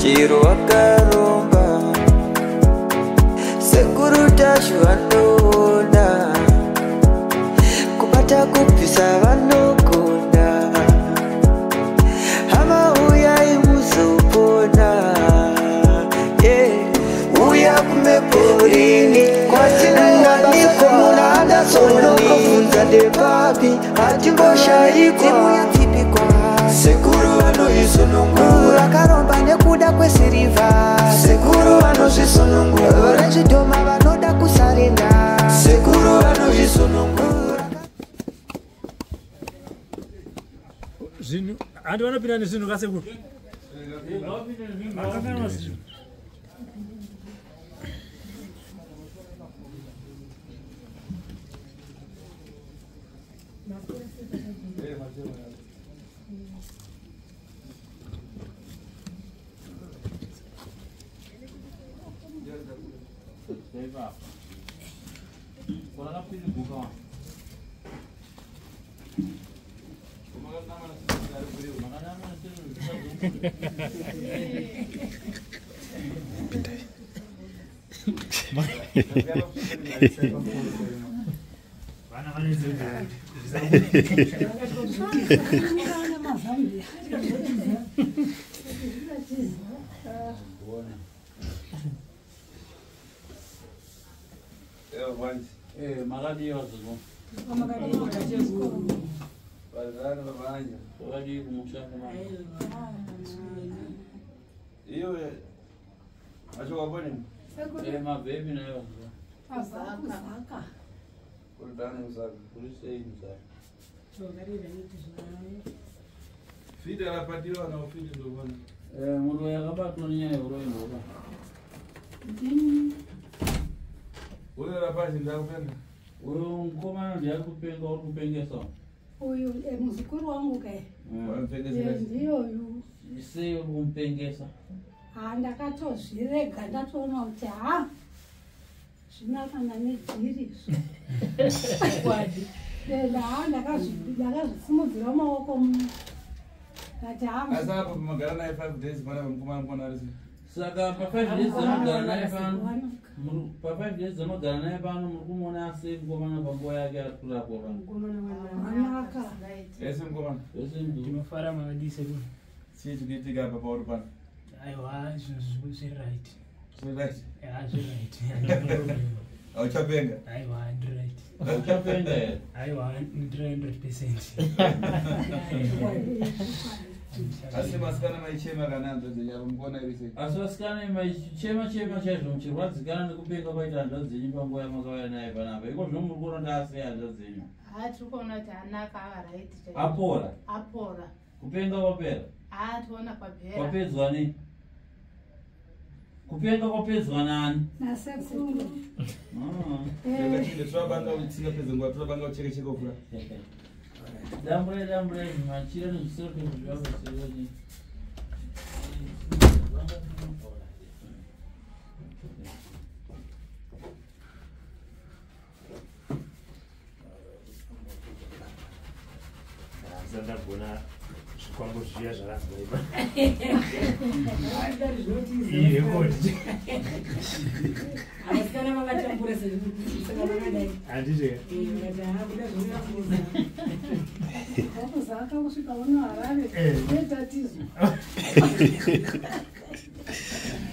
chiro wakaromba sekuru tashu vanoona kubata kupisa vanogona hama uyai muzopona uya kumeporini kwatinanganikwa munada sonokofunza ndepapi hatimboshaikwa sekuru vanoisonongura karomba nekuda kwesiriva sekuru vanozvisonongura varechidhoma vanoda kusarenda sekuru vanozvisonongura zvinhu handi vanopinda nezvinhu kasekuru Muroyi akabatwa nenyaya yeUroyi ndoba. Uyo rapazi ndakupenga. Uyo mukomana ndiari kupenga uri kupengesa. Uyu muzukuru wangu kai. Ndiyo uyu. Sei uri kumupengesa? Ndakatozvirega ndatoona kuti zvinakana nejiri izvo. Ndakazvisimudzira maoko muno. Asi apo pamagara naye 5 days pana mukomana mukona ari sei? Saka pa 5 days zanogara naye pano. Pa 5 days zanogara naye pano muri kumuona asei mukomana panguva yake ari kurapwa pano. Mukomana ese mukomana. Ese ndinofara mavadi sekuru. Chii chikuitika apa pauri pano? Aiwa zvinhu zviri right. Zviri right? Zviri right. Auchapenga? Aiwa ndiri right. Auchapenga here? Aiwa ndiri 100%. Asi masikana maichema kana hanzvadzi yenyu mukuona iri sei? Asi vasikana maichema chaizvo muchirwadzikana nekupenga kwaita hanzvadzi yenyu panguva yamakauya naye panapa. Iko zvino muri kuona ndasei hanzvadzi yenyu? Tiri kuona kuti anaka ava right. Apora? Apora. Kupenga kwapera? Tiona kwapera. Kwapedzwa nei? Kupenga kwapedzwa nani? Nasekuru. Ndakachinde twabanga utsika pedza nguva twabanga uchekecheka kufura. Damburai machira nezvisoro zvavo sevoni. Ndagona zvikwango zviya zvakazaiba. Asikana vakatambura saka vakadai. Handiti. Vakuzaka kusvika uno Harare. Netatizo.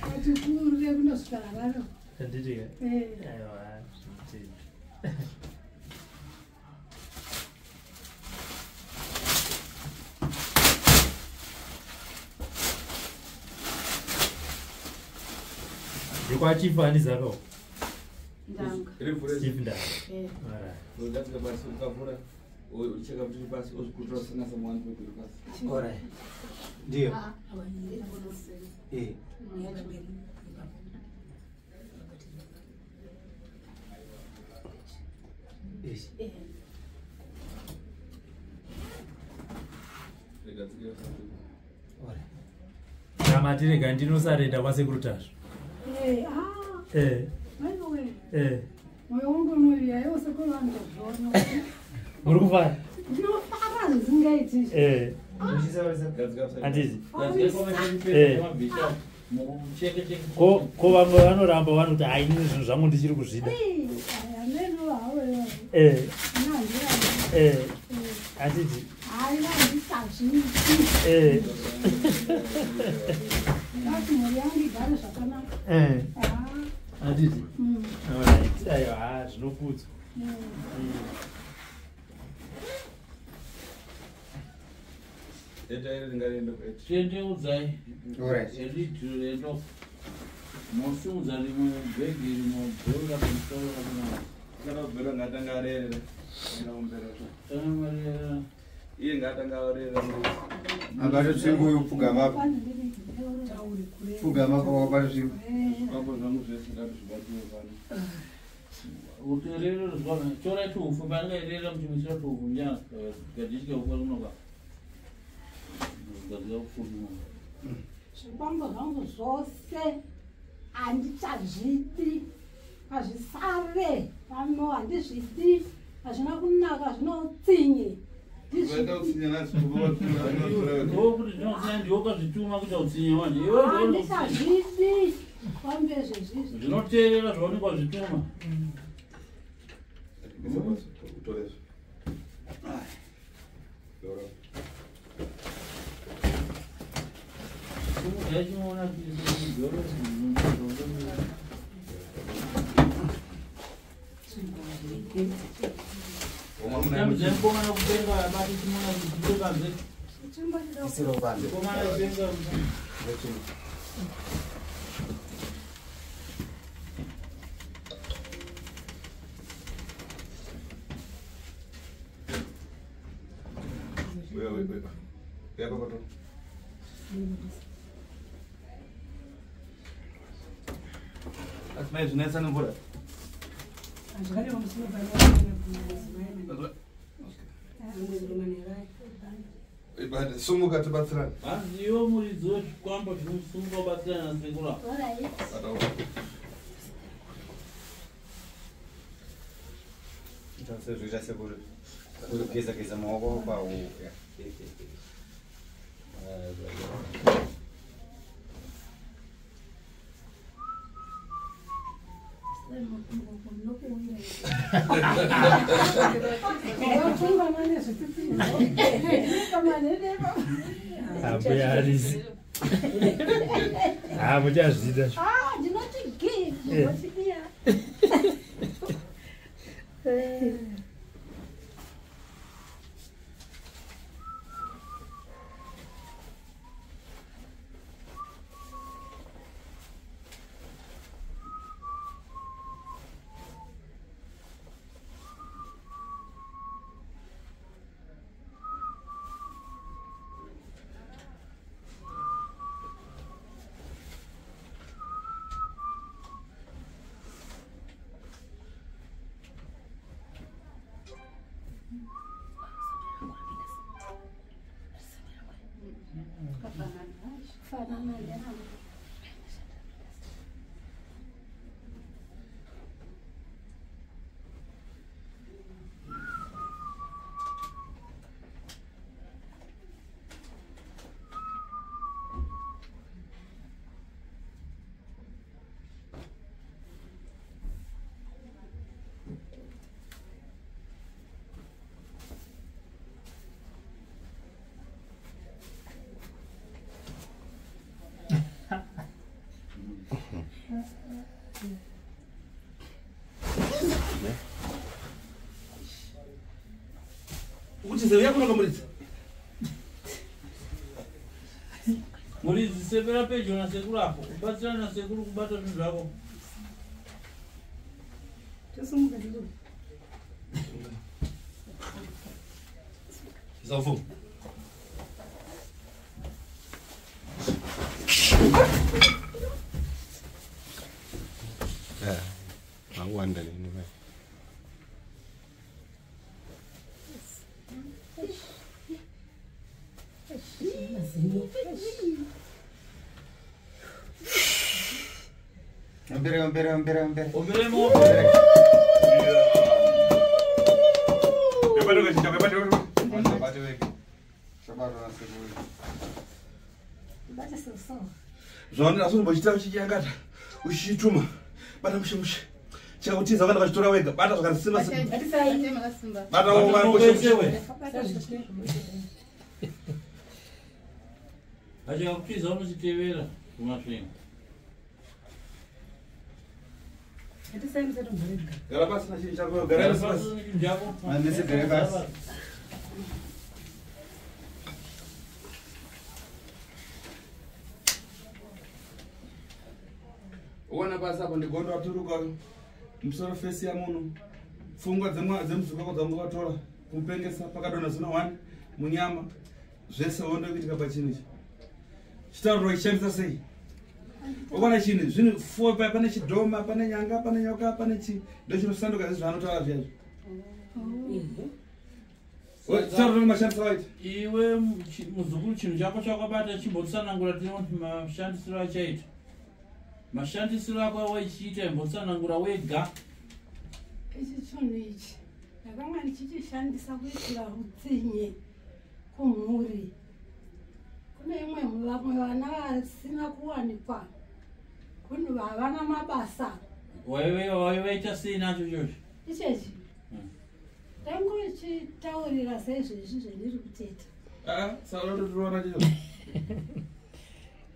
Kuti kurire kunosvika Harare. Handiti. Aiwa. Ndikwachifa handizakawo. Ndanga. Chief ndanga. Alright. Ungatika basi ukavura ucheka kuti pasi uzikutora usina someone kuti pasi. Alright. Ndio. Matirega ndinosarenda kwasekuru Tasvu. Moyo wangu unoya yose kwa vanhu zvona. Muri kufara? Ndinofara zvingaiti. Handiti. mucheke cheke ko vamwe vanoramba vanoti hainini zvinhu zvangu ndichiri kuzvida hatiti hatiti aiwa zvinokudzwa tiendeudzai edidhirendo mosimudza rimwe bhegi rimwe bhora pamusoro Bhero ngatanga arere. kana Iye ngatanga arere. Abari tsingu yupugama. Pugama kwa bari tsingu. Mambo zvangu zvese ndazvibatiwe pano. uterero zvona chora tufu bangaerera muchimisira tufu nya gadishika ukwanoka gaziya kufudu zvipambo zvangu zvose handichazvidi hazvisare pano handizvidi hazvina kunaka zvinotsinye Zvaita utsinye ndokuti zvinotsinya ndiwakazvituma kuti utsinye wanje handizvidi pambe zvezvizvi zvinoteerera zvaunenge wazvituma yachiona tamuzemkomana kupenga abati chimona kutokaze komana kupenga Asmai zvinaisa nemvura. Ibada sumuka tibatsirane. hanziyo muridzo wezvikwambo zvinosumuka kubatsirana nasekura Sezvita sekuru. Kugeza maoko pawo. hamboyarisi muchazvida Uchizeya kunoka muridzi. muridzi sepera pedyo nasekuru apo kubatsirana nasekuru kubata zvinhu zvako Zafu. Awanda nini mai. Ombere. omberemo zvaonera asombochita uchichangata uchichituma bata mushemushe chakutiza kana vachitora wega bata zvakasimba bata wovangoshemushe achakutiza unochitevera kumasvingo gara pasina chinhu chako gara Nesegere basi. uona basa apo ndigondo aturuka musoro fesi yamunhu pfungwa dzemuzuka kwadzambovatora kumupengesa pakadona zina 1 munyama zvese wondo kuitika pachinhu ichi chitauriro ichishandisa sei ukaona chinhu zvinhu 4 pane chidhoma pane nyanga pane nyoka pane chi ndochinosanduka zvezvo zvanotaura zvezvo chitauriro mashandisiro aita iwe muzukuru chinhu chako chakabata chimbotsanangura tinoti mashandisiro achaita mashandisiro ako wachiita imbotsanangura wega ichi chinhu ichi ndakanga ndichichishandisa kuitira utsinye kumhuri. Kune imwe vamwe vana vasina kuwanikwa kunhu havana mabasa. waivaita sei nacho izvozvo Ichechi tangochitaurira seizvezvi zvendiri kuteta. saka totoona chio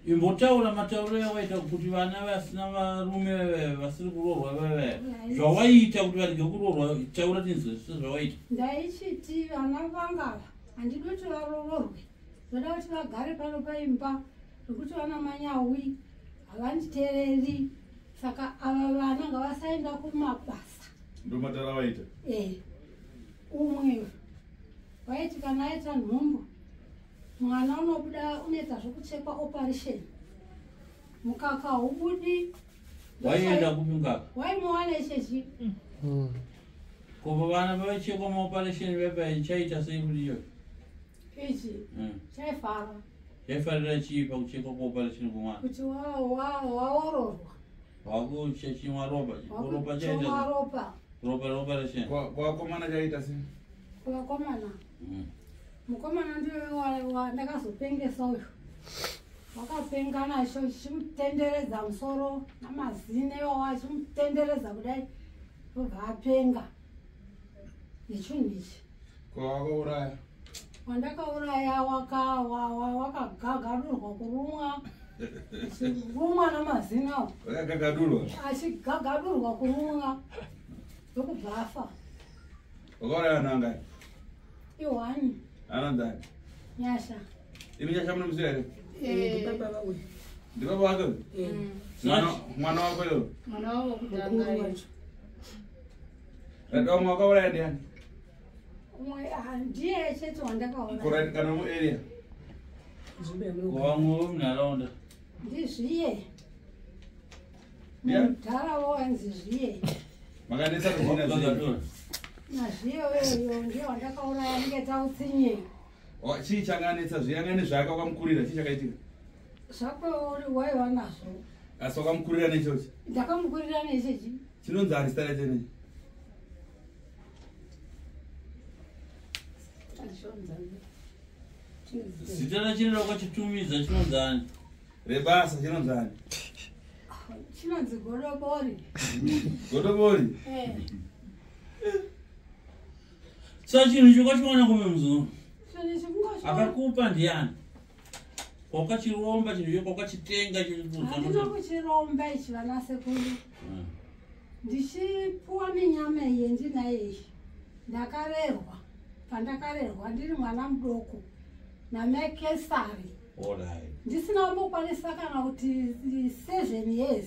imbotaura matauriro awaita kuti vana vasina varume vasiri kuroorwa zvawaiita kuti varege kuroorwa taura tinzwe sezvawaita. Ndaichiti vana vangava handidoti varoorwe, ndoda kuti vagare pano paimba nokuti vana manyawi havanditeereri, saka ava vana ngavasaenda kumabasa. ndomataura waita Umwe waiti kana aita nhumbu mwana unobuda unoita zvokuchekwa operation, mukaka haubudi. Waienda kupi mukaka? Waimuwana ichechi. Kova vana vaichekwa maoperation vepa chaita sei kuti iyo Ichi chaifara yaifarira chii pakuchekwa kwaoperation kwomwana kuti waororwa wakuchechimwa ropa ropa chaita ropa ropa reoperation kwakomana chaita sei kuvakomana. Mukomana ndiwe ndakazopengesa uyu, wakapenga nacho chimutenderedza musoro namazino iwawo achimutenderedza kudai obva apenga nechinhu ichi. kwawakauraya Wandakauraya wakagagadurwa kurumwa achirumwa namazino wakagagadurwa achigagadurwa kurumwa ndokubva afa. wakauraya nanga Iwani anandani nyasha imi nyasha muno musira here ndibaba wake mwana wako yo mwana wavo kutanga radamwe wakauraya ndiani umwe ndiye chete wandakauraya kana muarea vamwe vemunharaunda ndizviye mudhara wanzi zviye makanetsa kuzvina nazviye weyo ndiye wandakauraya nenge tautsinye. chii changanetsa zviyangane zvake wakamukurira chii chakaitika Zvakwe waiva nazvo asi wakamukurira nechochi ndakamukurira nechechi chinonzi harisitara chenechi zita rachinoda kwachitumiza chinonzani rebasa chinonzani chinonzi godobori. godobori sa chinhu chokachiwana kume muzuru Chinhu chikungocho akakupa ndiani kwakachiromba chinhu cho kwakachitenga handina kuchiromba ichi vana sekuru. Ndichipuwa nenyama yendinayo iyi ndakarerwa pandakarerwa ndiri mwana mudoko namekesari ndisina kumbokwanisa kana kuti 7 years.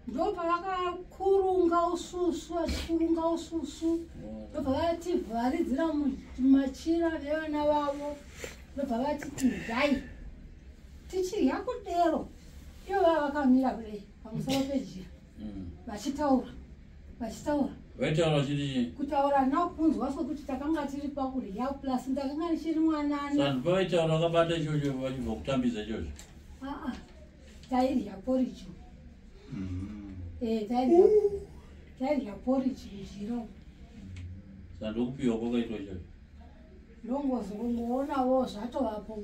Ndo pavakakurunga ususu achikurunga ususu ndobva vativharidzira mumachira nevana vavo ndobva vatiti ndai tichirya kudero ivo vava vakamira kudai pamusoro pejira vachitaura vaitaura chiri kutaura nakunzwa sokuti takanga tiri pakurya plus ndakanga ndichiri mwanani. sanhu pavaitaura vakabata ichocho vachibva kutambidza ichocho tairya poricho tairya porichi mujiro sandokupiwa kwakaitwa ichocho ndongozongoonawo zvatovapo.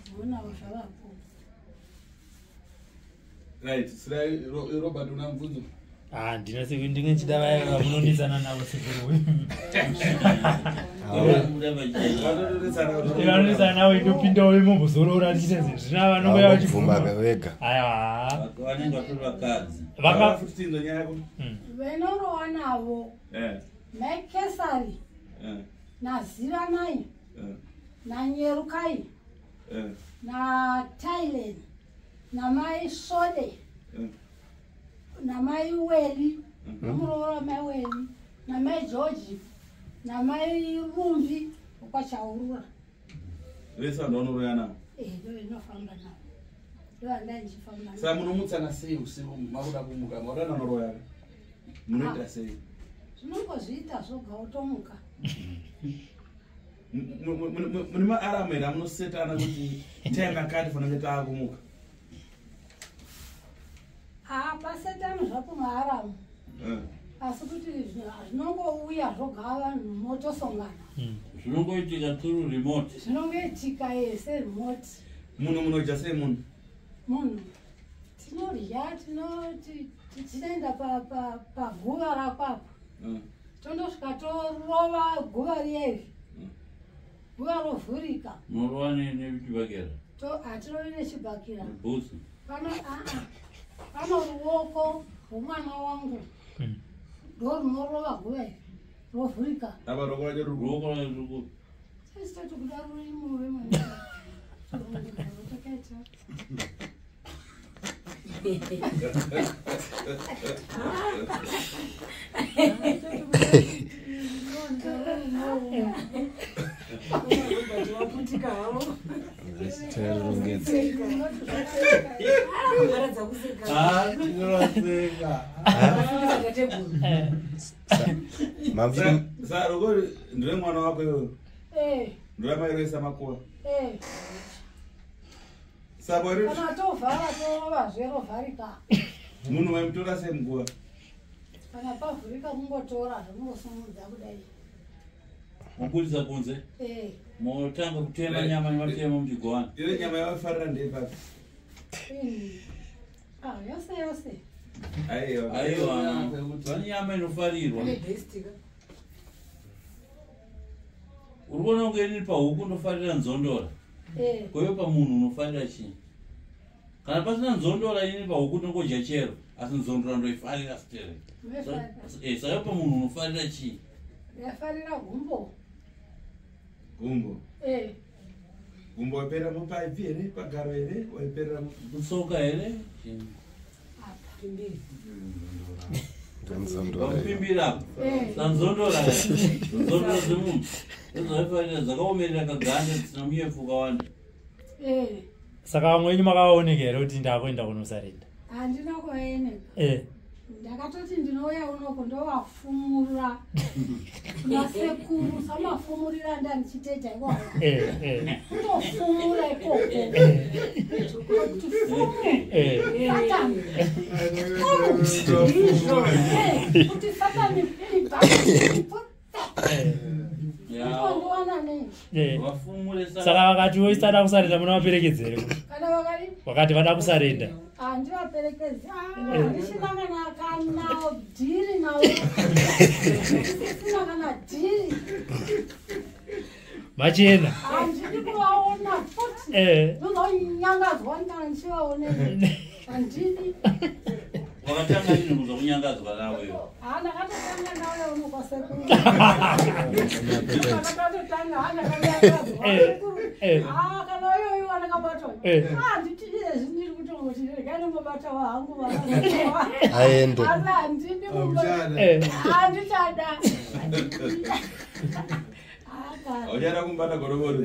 ndinonawo zvavapo. Right, sirai Robert unamvunzo. Ndina seku ndinge nchida vaya vamunonisana navo sekuru. Vanonisana navo indopindawo imombozorora ndichita zvina vanongoya vachifuma vega. Aiwa. Vanenge vatori vakadzi. Vakafutitinzo nyaya yako. Venorowa navo. Mekesari. Nazivanai. Nanyerukai. Na Thailand. Namai Sode. Namai Weli. Namurora mai Weli. Namai George. Namai Rumbi. Ukwachaurura. Vesa ndonoroya navo. Ndo inofamba navo. Ndo andanjifamba navo. Saka munomutsana sei usiku makuda kumuka makuda nanoroya. Munoita sei? Zvinongozviita zvoga utomuka. Mune maaramu here amunosetana kuti time yakati fanenge taakumuka? Pasetano zvapo maaramu. Asi kuti zvinongouya zvoga vanhu motosongana. Zvinongoitika through remote. Zvinongoitika seremote. Munhu munoita sei munhu? Munhu tinorya tinoenda paguva rakwapo. Tondosvika torova guva riyeri. Guva rovhurika. Murowa nechibhakera. Hatirovi nechibhakera. Bhusi. Pano ruoko rwomwana wangu ndo runorova guva iri rovhurika. Apa ruoko racho Ruoko racho Sitoti kuda rurimo vemwana. Takaita. Saka ruoko ndire mwana wako iwoyo? Ndoramairoisa makuva? Kana tovhara torova zverovharika. Munhu maimutora sei muguva? Kana pavhurika mungotora zvinongosumudza kudai. mobudisa kunze. Motanga kutema nyama nematema muchigwana. Ile nyama yawafarira ndeipapi? Yose. Aiwa. Vane nyama inofarirwa. Uri kuona kunge iri pahuku unofarira nzondora. Koyo pamunhu unofarira chii? Kana pasina nzondora ini pahuku tinongodya chero, asi nzondora ndoifarira sitere. Saka pamunhu unofarira chii? Yafarira gumbo. Gumbo? Gumbo waipera mupaipi here, pagaro here, waiperera mutsoka here? Vakupimbira sanzondora nzondora dzemunhu dzaifarira dzakaomerera kaganda dzisina muyefu ukawanda. Saka vamwe wenyu makaoneka here kuti ndakuenda kunoSarenda? Handina kuoneka. Ndakatoti ndinouya unoko ndovafumura KwaSekuru samafumurira ndandichiteja iwawo. Kutofumura ikoko. Kuti Satani Saka vakati voisada kuSarenda muna vaperekedzere? Vakati vada kuSarenda. Handivaperekedzi. Handisina kana dhiri nawo. Handisina kana dhiri. Machena. Handidi kuvaona futi. Ndozonyangadzwa kana ndichivaona. Handidi. Wakatanga nini kuza kunyangadzwa nawe iwo? Ndakatotanga nawe uno KwaSekuru. Ndakatotanga handakanyangadzwa. Kana iyoyo andakabatwa. Handitichire zvindiri kutongoti regai ndimbobata hangu vana. Aende. Asi handidi kubata. Handichada. Uchada kumbata gorogoro?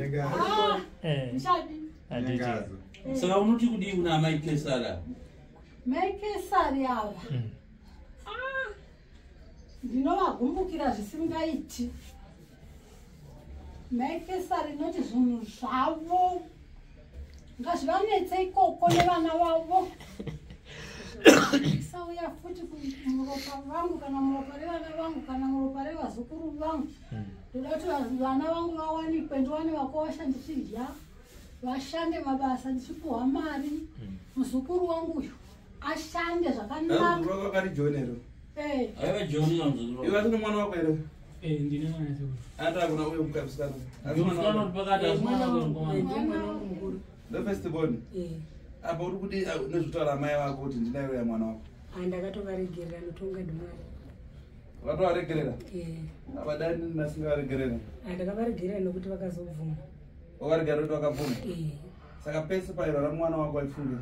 Ndichadi. Saka unoti kudii kuna amai Kesara? Mai Kesari ava. Ndinovagumbukira zvisingaiti. Mai Kesari noti zvinhu zvavo ngazvivanetse ikoko nevana vavo. Sauya futi muropa vangu kana muropa revana vangu kana muropa revazukuru vangu. Ndoda kuti vana vangu vawanikwe ndiwane vakawasha ndichidya. vashande mabasa ndichipuhwa mari muzukuru wangu uyu ashande zvakanaka wakarijonero aiva joni kamuzukuru iwe asina mwana wako ere ndine mwana sekuru atakuna uye mukamusikana musikana uri pakati asimwana wangu mukuru ndofestibon apa uri kuti nezvitaura amai vako kuti ndinairoya mwana wako ndakatovaregerera notonga ndimwari wakatovaregerera abadani nasingawaregerera ndakavaregerera nokuti vakazobvuma wakaregerera kuti wakabvuma saka pese pairo ramwana wako waifungira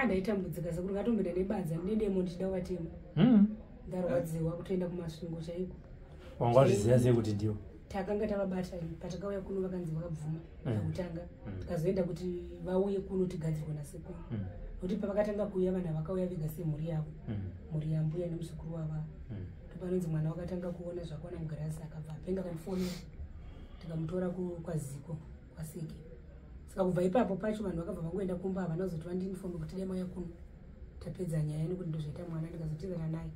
ndaitambudzika sekuru ngatombenda NeBadza ndedemo ndichida kuvatema ndarwadziwa kutoenda kumasvingo chaiko wanga wazviziva sei kuti ndiwo takanga tavabata patakauya kuno vakanzi vakabvuma pakutanga tikazoenda kuti vauye kuno tigadzirwe nasekuru nokuti pavakatanga kuuya vanhu vakauya vega semhuri yavo mhuri yambuya nemuzukuru wava topanonzi mwana wakatanga kuona zvakaona mugirasi akabva apenga kanifonera tikamutora kwaziko kwaseke saka kubva ipapo pacho vanhu vakabva vangoenda kumba havana kuzoti vandinifomi kuti demauya kuno tapedza nyaya nekuti ndozvaita mwana ndikazotevera naye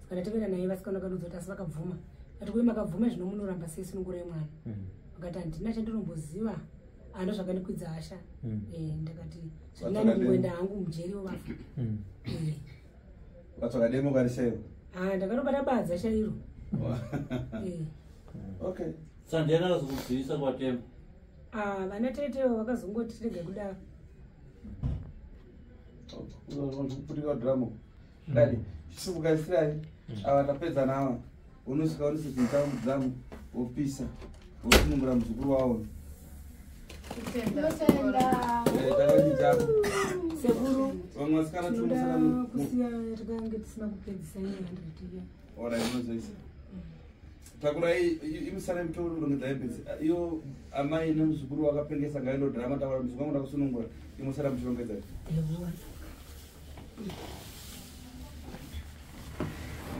saka ndatevera naye vasikana vakadudzoti asi vakabvuma ati kuve makabvuma zvino munoramba sei sinongora yemwana vakati handina chandinomboziva ando zvakandikwidza asha ndakati zvinanongoenda hangu mujeriwo vafa vatsvaka demo karishairo ndakanobata badza shairo okay sandiana kazokudzivisa kwatema vana tetewo vakazongoti rega kudaro kuputika dhiramo dadi chisukukaisirai ava tapedza nava unosvika unosezvinitava mudzamu wopisa wosunungura muzukuru wavo takaichako sekuru vamwe vasikana kusiya tikange tisina kupedzisa nyaya orai unozoisa takura imisana mitori urongedzaipedzi iyo amai nemuzukuru wakapengesa ngailo dhirama taura muzukuru wangu ndakusunungura imusara muchirongedzai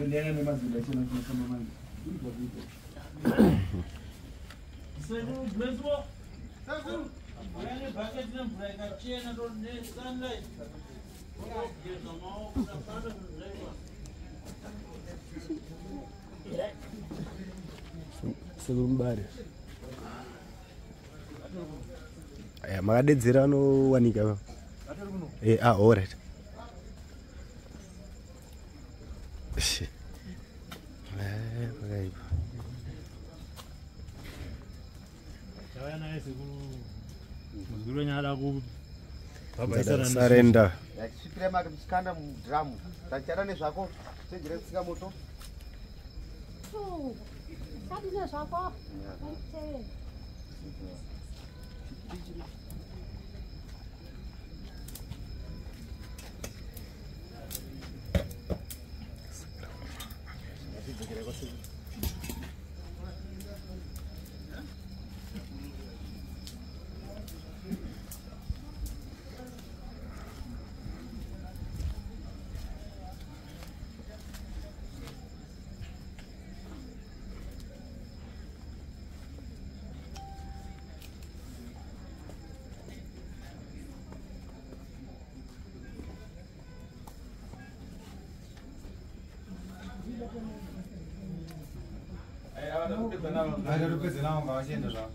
ndianga nemazinda chena kunosamba manje sekumbari aya makadedzera anowanika alright makaipa chauya naye sekuru muzukuru wenyu ada KwaSekuru yachisvipira mari muchikanda mudhiramu tachara nezvako tengere kutsika moto sadine zvako Ada rupedza nawo ngavachienda zvavo.